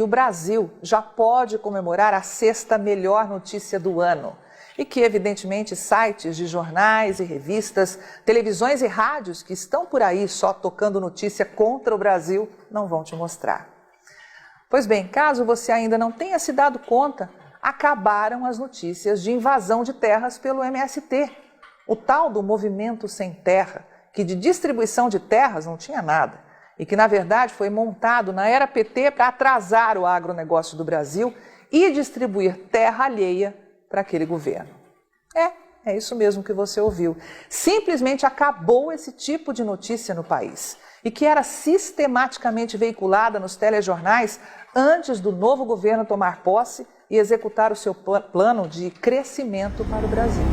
que o Brasil já pode comemorar a sexta melhor notícia do ano e que, evidentemente, sites de jornais e revistas, televisões e rádios que estão por aí só tocando notícia contra o Brasil não vão te mostrar. Pois bem, caso você ainda não tenha se dado conta, acabaram as notícias de invasão de terras pelo MST, o tal do Movimento Sem Terra, que de distribuição de terras não tinha nada e que, na verdade, foi montado na era PT para atrasar o agronegócio do Brasil e distribuir terra alheia para aquele governo. É isso mesmo que você ouviu. Simplesmente acabou esse tipo de notícia no país e que era sistematicamente veiculada nos telejornais antes do novo governo tomar posse e executar o seu plano de crescimento para o Brasil.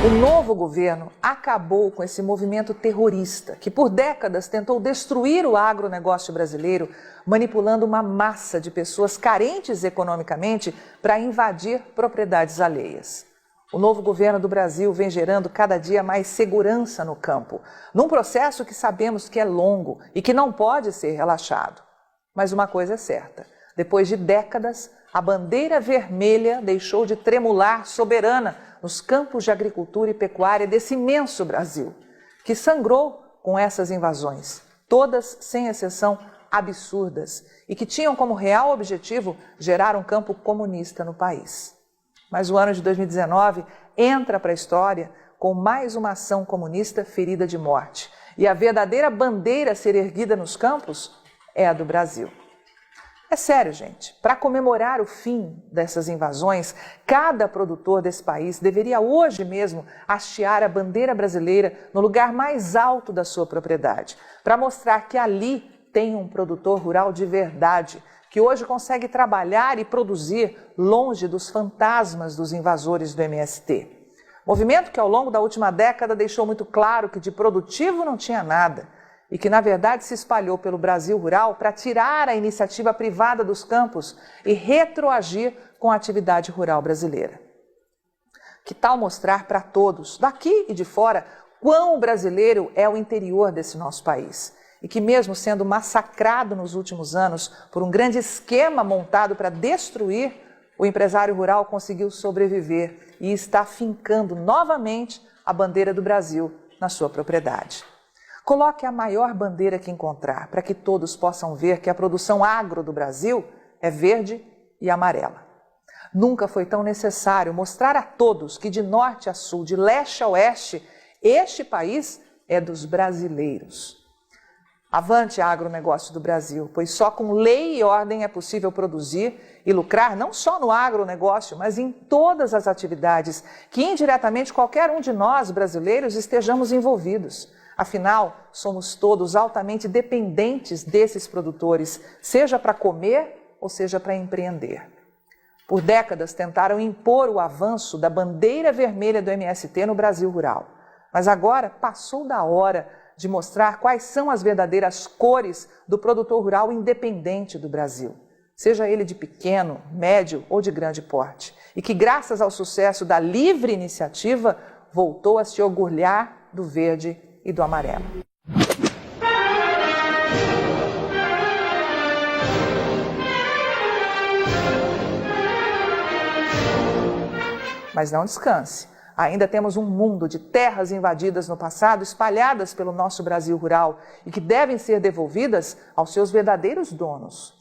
O novo governo acabou com esse movimento terrorista que por décadas tentou destruir o agronegócio brasileiro, manipulando uma massa de pessoas carentes economicamente para invadir propriedades alheias. O novo governo do Brasil vem gerando cada dia mais segurança no campo, num processo que sabemos que é longo e que não pode ser relaxado. Mas uma coisa é certa, depois de décadas, a bandeira vermelha deixou de tremular soberana nos campos de agricultura e pecuária desse imenso Brasil, que sangrou com essas invasões, todas, sem exceção, absurdas, e que tinham como real objetivo gerar um campo comunista no país. Mas o ano de 2019 entra para a história com mais uma ação comunista ferida de morte, e a verdadeira bandeira a ser erguida nos campos é a do Brasil. É sério, gente. Para comemorar o fim dessas invasões, cada produtor desse país deveria hoje mesmo hastear a bandeira brasileira no lugar mais alto da sua propriedade, para mostrar que ali tem um produtor rural de verdade, que hoje consegue trabalhar e produzir longe dos fantasmas dos invasores do MST. Movimento que ao longo da última década deixou muito claro que de produtivo não tinha nada, e que, na verdade, se espalhou pelo Brasil rural para tirar a iniciativa privada dos campos e retroagir com a atividade rural brasileira. Que tal mostrar para todos, daqui e de fora, quão brasileiro é o interior desse nosso país e que, mesmo sendo massacrado nos últimos anos por um grande esquema montado para destruir, o empresário rural conseguiu sobreviver e está fincando novamente a bandeira do Brasil na sua propriedade. Coloque a maior bandeira que encontrar, para que todos possam ver que a produção agro do Brasil é verde e amarela. Nunca foi tão necessário mostrar a todos que de norte a sul, de leste a oeste, este país é dos brasileiros. Avante agronegócio do Brasil, pois só com lei e ordem é possível produzir e lucrar não só no agronegócio, mas em todas as atividades que indiretamente qualquer um de nós brasileiros estejamos envolvidos. Afinal, somos todos altamente dependentes desses produtores, seja para comer ou seja para empreender. Por décadas tentaram impor o avanço da bandeira vermelha do MST no Brasil rural. Mas agora passou da hora de mostrar quais são as verdadeiras cores do produtor rural independente do Brasil, seja ele de pequeno, médio ou de grande porte, e que graças ao sucesso da livre iniciativa voltou a se orgulhar do verde e do amarelo. Mas não descanse. Ainda temos um mundo de terras invadidas no passado, espalhadas pelo nosso Brasil rural e que devem ser devolvidas aos seus verdadeiros donos.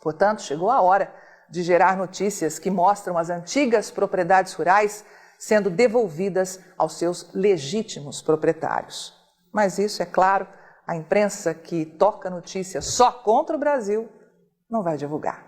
Portanto, chegou a hora de gerar notícias que mostram as antigas propriedades rurais sendo devolvidas aos seus legítimos proprietários. Mas isso, é claro, a imprensa que toca notícia só contra o Brasil não vai divulgar.